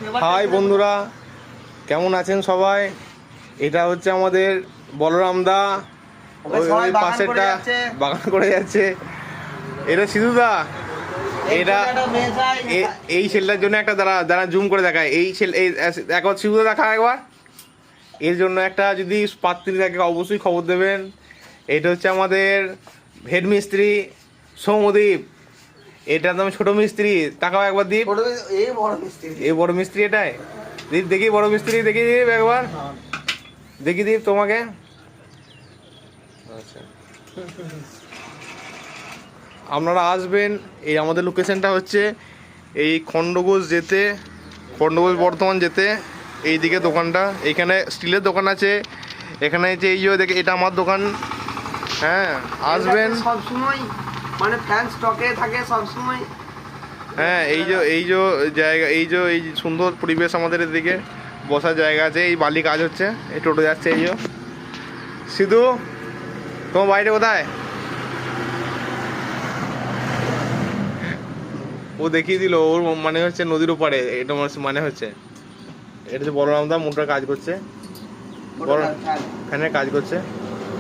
High বন্ধুরা, কেমন আছেন সবাই? এটা হচ্ছে আমাদের বলরাম দা, ওই পাশেরটা বাগান করে যাচ্ছে। এটা সিধুদা, এটা এই ছেলেটার জন্য একটা দাঁড়া জুম করে দেখায়। এই ছেলে একবার সিধুদা দেখা একবার, এর জন্য একটা যদি পাত্রী থাকে অবশ্যই খবর দেবেন। এটা হচ্ছে আমাদের হেড মিস্ত্রি সৌমদীপ। এটা তো আমি ছোট মিস্ত্রি, তাকাও একবার দীপ। এই বড় মিস্ত্রি এটাই দীপ, দেখি বড় মিস্ত্রি, দেখি দীপ একবার, দেখি দীপ তোমাকে। আচ্ছা, আপনারা আসবেন। এই আমাদের লোকেশনটা হচ্ছে এই খণ্ডঘোষ বর্ধমান যেতে এইদিকে দোকানটা। এইখানে স্টিলের দোকান আছে, এখানে যে এই যে দেখে এটা আমার দোকান। হ্যাঁ, আসবেন সবসময়, মানে ফ্যান স্টকে থাকে সবসময়। হ্যাঁ, এই যে জায়গা, এই সুন্দর পরিবেশ আমাদের এদিকে, বসার জায়গা আছে। এই বালি কাজ হচ্ছে, এই টোটো যাচ্ছে। এই যে সিধু, তোমার বাড়িটা কোথায়? ও দেখিয়ে দিল, ওর মানে হচ্ছে নদীর ওপারে। এটা মানে হচ্ছে এটা হচ্ছে বলরাম দা মোটর কাজ করছে, ফ্যানের কাজ করছে।